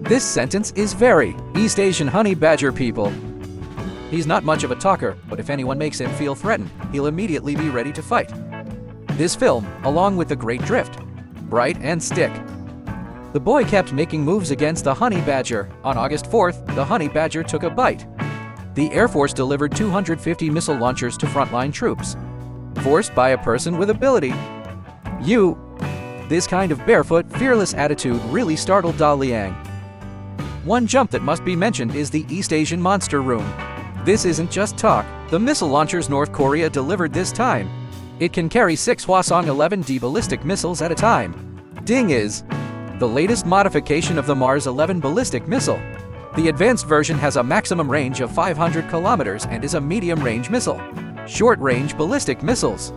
This sentence is very East Asian honey badger people. He's not much of a talker, but if anyone makes him feel threatened, he'll immediately be ready to fight. This film, along with The Great Drift, Bright and Stick. The boy kept making moves against the honey badger. On August 4th, the honey badger took a bite. The Air Force delivered 250 missile launchers to frontline troops. Forced by a person with ability. This kind of barefoot, fearless attitude really startled Da Liang. One jump that must be mentioned is the East Asian Monster Room. This isn't just talk. The missile launchers North Korea delivered this time. It can carry 6 Hwasong-11D ballistic missiles at a time. Ding is the latest modification of the Mars-11 ballistic missile. The advanced version has a maximum range of 500 kilometers and is a medium-range missile. Short-range ballistic missiles.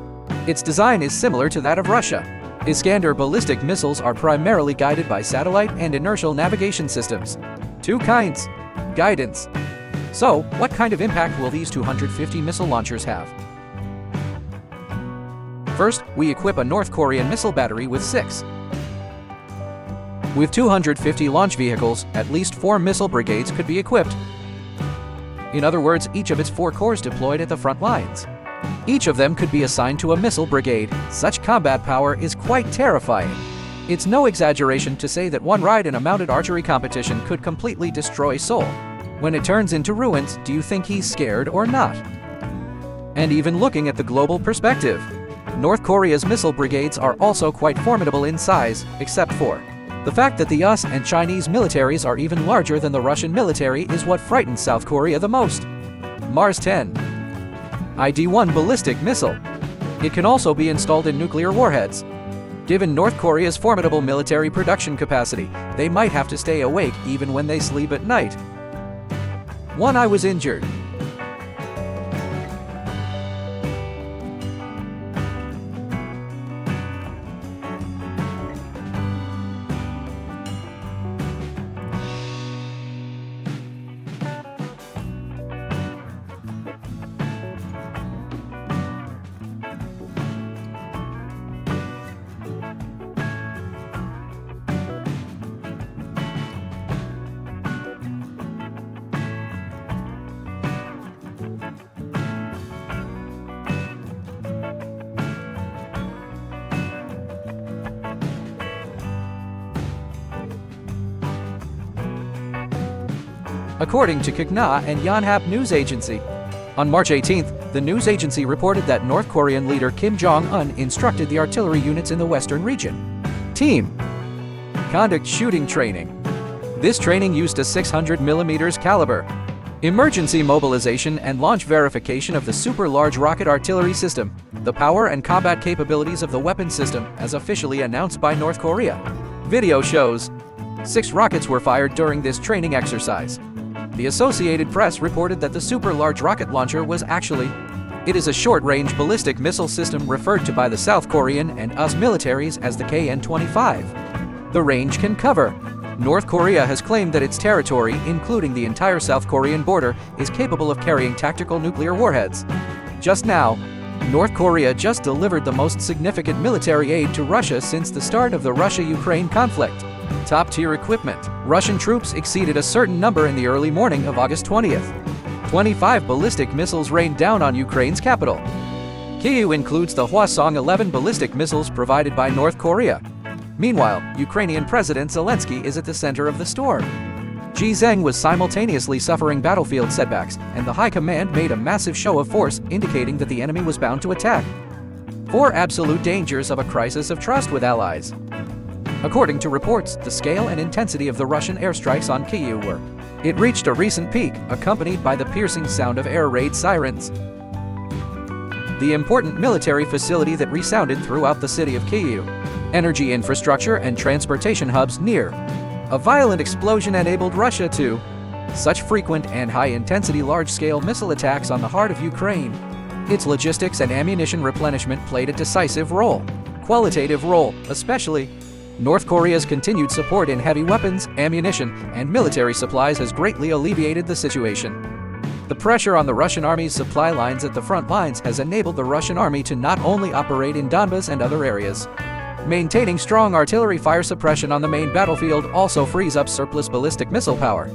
Its design is similar to that of Russia. Iskander ballistic missiles are primarily guided by satellite and inertial navigation systems. 2 kinds. Guidance. So, what kind of impact will these 250 missile launchers have? First, we equip a North Korean missile battery with 6. With 250 launch vehicles, at least 4 missile brigades could be equipped. In other words, each of its 4 corps deployed at the front lines. Each of them could be assigned to a missile brigade. Such combat power is quite terrifying. It's no exaggeration to say that one ride in a mounted archery competition could completely destroy Seoul. When it turns into ruins, do you think he's scared or not? And even looking at the global perspective, North Korea's missile brigades are also quite formidable in size, except for the fact that the US and Chinese militaries are even larger than the Russian military is what frightens South Korea the most. Mars 10. ID-1 ballistic missile. It can also be installed in nuclear warheads. Given North Korea's formidable military production capacity, they might have to stay awake even when they sleep at night. One eye was injured. According to Kagna and Yonhap news agency. On March 18th, the news agency reported that North Korean leader Kim Jong-un instructed the artillery units in the western region. Team. Conduct shooting training. This training used a 600mm caliber. Emergency mobilization and launch verification of the super-large rocket artillery system, the power and combat capabilities of the weapon system, as officially announced by North Korea. Video shows 6 rockets were fired during this training exercise. The Associated Press reported that the super-large rocket launcher was it is a short-range ballistic missile system referred to by the South Korean and US militaries as the KN-25. The range can cover. North Korea has claimed that its territory, including the entire South Korean border, is capable of carrying tactical nuclear warheads. Just now, North Korea just delivered the most significant military aid to Russia since the start of the Russia-Ukraine conflict. Top-tier equipment. Russian troops exceeded a certain number in the early morning of August 20th. 25 ballistic missiles rained down on Ukraine's capital. Kyiv includes the Hwasong-11 ballistic missiles provided by North Korea. Meanwhile, Ukrainian President Zelensky is at the center of the storm. Xi Zheng was simultaneously suffering battlefield setbacks, and the high command made a massive show of force, indicating that the enemy was bound to attack. 4 absolute dangers of a crisis of trust with allies. According to reports, the scale and intensity of the Russian airstrikes on Kyiv were. It reached a recent peak, accompanied by the piercing sound of air raid sirens. The important military facility that resounded throughout the city of Kyiv. Energy infrastructure and transportation hubs near. A violent explosion enabled Russia to. Such frequent and high-intensity large-scale missile attacks on the heart of Ukraine. Its logistics and ammunition replenishment played a decisive role. Qualitative role, especially. North Korea's continued support in heavy weapons, ammunition, and military supplies has greatly alleviated the situation. The pressure on the Russian army's supply lines at the front lines has enabled the Russian army to not only operate in Donbas and other areas, Maintaining strong artillery fire suppression on the main battlefield also frees up surplus ballistic missile power.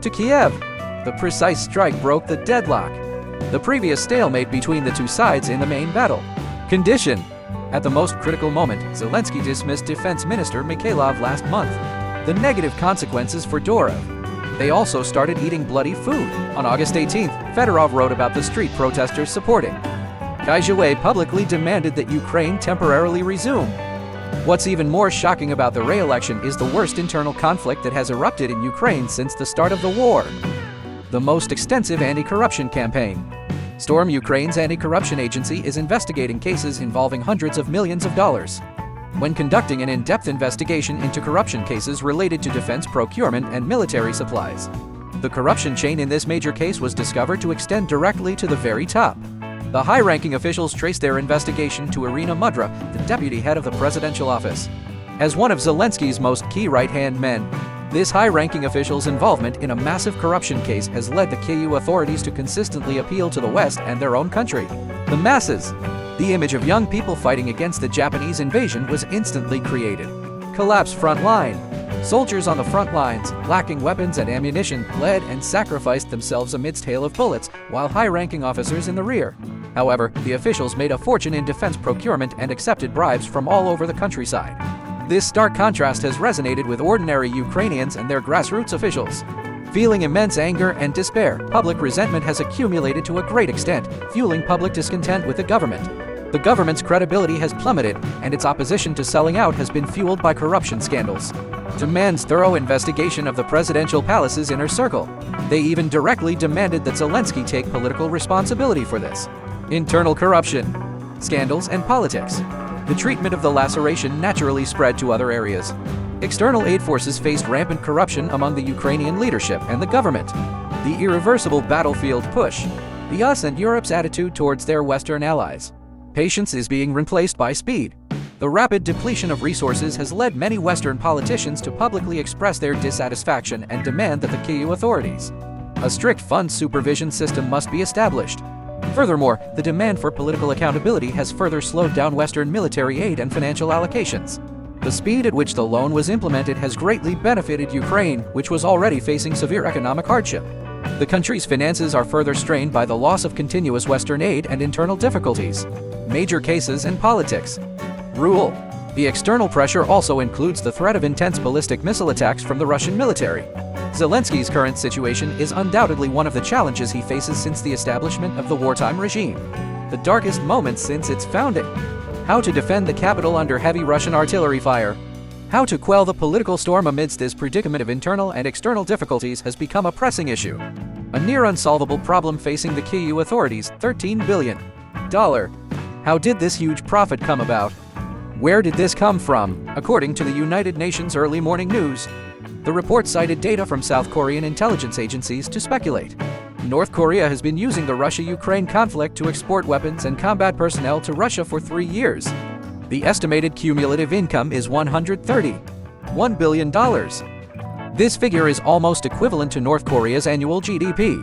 To Kyiv, the precise strike broke the deadlock, the previous stalemate between the two sides in the main battle. Condition. At the most critical moment, Zelensky dismissed Defense Minister Mikhailov last month. The negative consequences for Dorov. They also started eating bloody food. On August 18th, Fedorov wrote about the street protesters supporting Kyiv publicly demanded that Ukraine temporarily resume. What's even more shocking about the re-election is the worst internal conflict that has erupted in Ukraine since the start of the war. The most extensive anti-corruption campaign. Storm Ukraine's anti-corruption agency is investigating cases involving hundreds of millions of dollars. When conducting an in-depth investigation into corruption cases related to defense procurement and military supplies, the corruption chain in this major case was discovered to extend directly to the very top. The high-ranking officials traced their investigation to Irina Mudra, the deputy head of the presidential office. As one of Zelensky's most key right-hand men, this high-ranking official's involvement in a massive corruption case has led the Kyiv authorities to consistently appeal to the West and their own country. The masses. The image of young people fighting against the Japanese invasion was instantly created. Collapse front line. Soldiers on the front lines, lacking weapons and ammunition, bled and sacrificed themselves amidst hail of bullets, while high-ranking officers in the rear. However, the officials made a fortune in defense procurement and accepted bribes from all over the countryside. This stark contrast has resonated with ordinary Ukrainians and their grassroots officials. Feeling immense anger and despair, public resentment has accumulated to a great extent, fueling public discontent with the government. The government's credibility has plummeted, and its opposition to selling out has been fueled by corruption scandals. Demands thorough investigation of the presidential palace's inner circle. They even directly demanded that Zelensky take political responsibility for this. Internal corruption, scandals, and politics. The treatment of the laceration naturally spread to other areas. External aid forces faced rampant corruption among the Ukrainian leadership and the government. The irreversible battlefield push. The US and Europe's attitude towards their Western allies. Patience is being replaced by speed. The rapid depletion of resources has led many Western politicians to publicly express their dissatisfaction and demand that the Kyiv authorities. A strict fund supervision system must be established. Furthermore, the demand for political accountability has further slowed down Western military aid and financial allocations. The speed at which the loan was implemented has greatly benefited Ukraine, which was already facing severe economic hardship. The country's finances are further strained by the loss of continuous Western aid and internal difficulties. Major cases and politics. Rule. The external pressure also includes the threat of intense ballistic missile attacks from the Russian military. Zelensky's current situation is undoubtedly one of the challenges he faces since the establishment of the wartime regime. The darkest moments since its founding. How to defend the capital under heavy Russian artillery fire. How to quell the political storm amidst this predicament of internal and external difficulties has become a pressing issue. A near unsolvable problem facing the Kyiv authorities, $13 billion. How did this huge profit come about? Where did this come from? According to the United Nations Early Morning News, the report cited data from South Korean intelligence agencies to speculate. North Korea has been using the Russia-Ukraine conflict to export weapons and combat personnel to Russia for 3 years. The estimated cumulative income is $131 billion. This figure is almost equivalent to North Korea's annual GDP.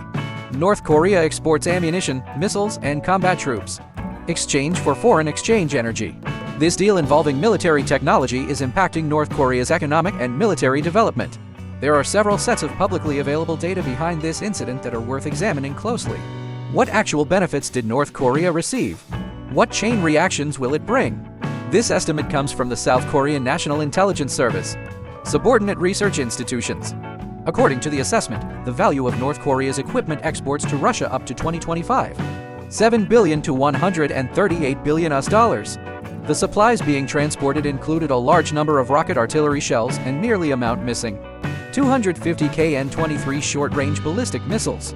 North Korea exports ammunition, missiles, and combat troops. Exchange for foreign exchange energy. This deal involving military technology is impacting North Korea's economic and military development. There are several sets of publicly available data behind this incident that are worth examining closely. What actual benefits did North Korea receive? What chain reactions will it bring? This estimate comes from the South Korean National Intelligence Service. Subordinate research institutions. According to the assessment, the value of North Korea's equipment exports to Russia up to 2025, $7 billion to $138 billion US. The supplies being transported included a large number of rocket artillery shells and nearly amount missing 250 KN-23 short-range ballistic missiles.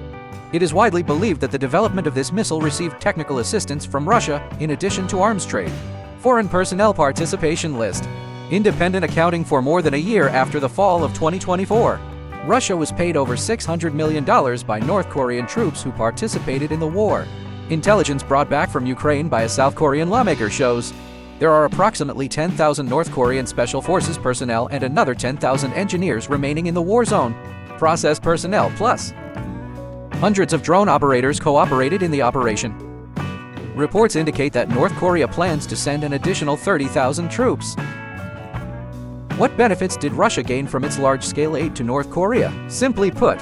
It is widely believed that the development of this missile received technical assistance from Russia in addition to arms trade. Foreign personnel participation list. Independent accounting for more than a year after the fall of 2024. Russia was paid over $600 million by North Korean troops who participated in the war. Intelligence brought back from Ukraine by a South Korean lawmaker shows there are approximately 10,000 North Korean Special Forces personnel and another 10,000 engineers remaining in the war zone. Process personnel plus hundreds of drone operators cooperated in the operation. Reports indicate that North Korea plans to send an additional 30,000 troops. What benefits did Russia gain from its large-scale aid to North Korea? Simply put,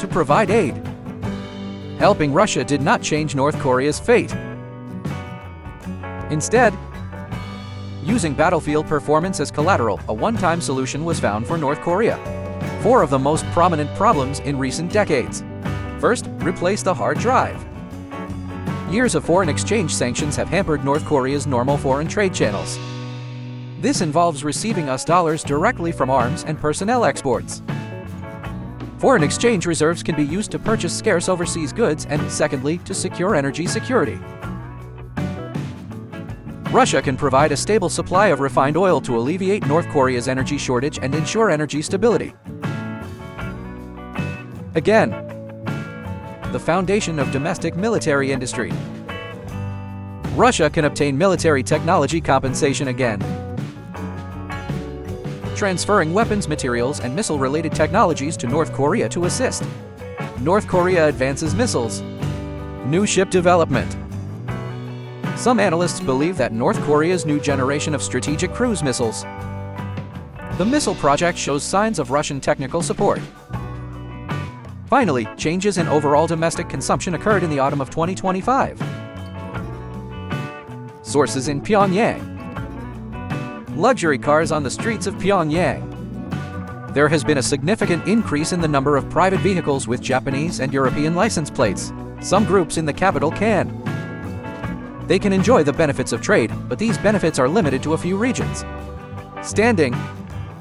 to provide aid. Helping Russia did not change North Korea's fate. Instead, using battlefield performance as collateral, a one-time solution was found for North Korea. 4 of the most prominent problems in recent decades. First, replace the hard drive. Years of foreign exchange sanctions have hampered North Korea's normal foreign trade channels. This involves receiving US dollars directly from arms and personnel exports. Foreign exchange reserves can be used to purchase scarce overseas goods and, secondly, to secure energy security. Russia can provide a stable supply of refined oil to alleviate North Korea's energy shortage and ensure energy stability. Again, the foundation of domestic military industry. Russia can obtain military technology compensation again. Transferring weapons, materials, and missile-related technologies to North Korea to assist. North Korea advances missiles. New ship development. Some analysts believe that North Korea's new generation of strategic cruise missiles. The missile project shows signs of Russian technical support. Finally, changes in overall domestic consumption occurred in the autumn of 2025. Sources in Pyongyang. Luxury cars on the streets of Pyongyang. There has been a significant increase in the number of private vehicles with Japanese and European license plates. Some groups in the capital can. They can enjoy the benefits of trade, but these benefits are limited to a few regions. Standing.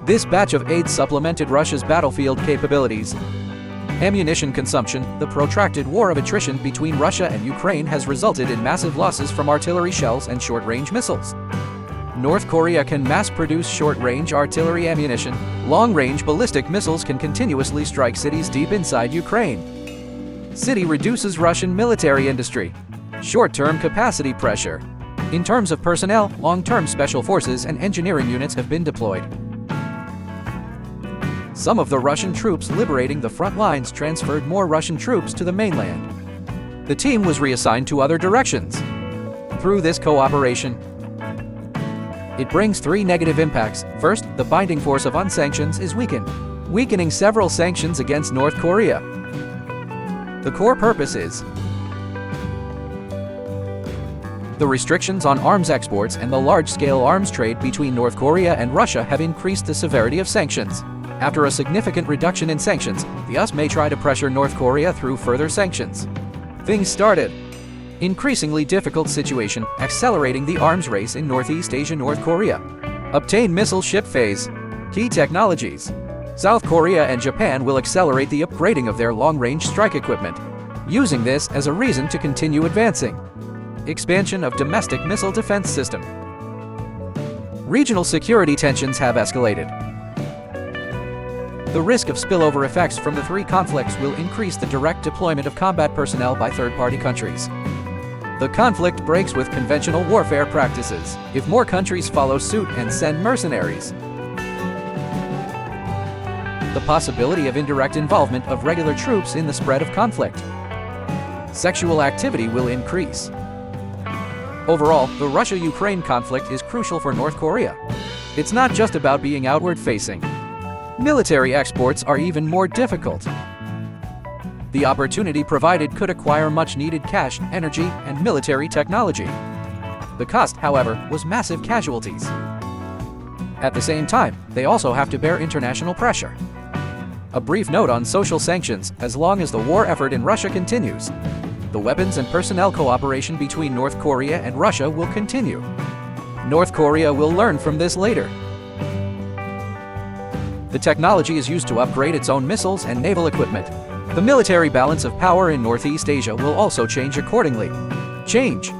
This batch of aid supplemented Russia's battlefield capabilities. Ammunition consumption. The protracted war of attrition between Russia and Ukraine has resulted in massive losses from artillery shells and short-range missiles. North Korea can mass-produce short-range artillery ammunition. Long-range ballistic missiles can continuously strike cities deep inside Ukraine. City reduces Russian military industry. Short-term capacity pressure. In terms of personnel, long-term special forces and engineering units have been deployed. Some of the Russian troops liberating the front lines transferred more Russian troops to the mainland. The team was reassigned to other directions. Through this cooperation, it brings 3 negative impacts. First, the binding force of unsanctions is weakened, weakening several sanctions against North Korea. The core purpose is the restrictions on arms exports and the large-scale arms trade between North Korea and Russia have increased the severity of sanctions. After a significant reduction in sanctions, the US may try to pressure North Korea through further sanctions. Things started. Increasingly difficult situation, accelerating the arms race in Northeast Asia. North Korea. Obtain missile ship phase. Key technologies. South Korea and Japan will accelerate the upgrading of their long-range strike equipment, using this as a reason to continue advancing. Expansion of domestic missile defense system. Regional security tensions have escalated. The risk of spillover effects from the 3 conflicts will increase the direct deployment of combat personnel by third-party countries. The conflict breaks with conventional warfare practices if more countries follow suit and send mercenaries. The possibility of indirect involvement of regular troops in the spread of conflict. Sexual activity will increase. Overall, the Russia-Ukraine conflict is crucial for North Korea. It's not just about being outward-facing. Military exports are even more difficult. The opportunity provided could acquire much-needed cash, energy, and military technology. The cost, however, was massive casualties. At the same time, they also have to bear international pressure. A brief note on social sanctions: as long as the war effort in Russia continues, the weapons and personnel cooperation between North Korea and Russia will continue. North Korea will learn from this later. The technology is used to upgrade its own missiles and naval equipment. The military balance of power in Northeast Asia will also change accordingly. Change.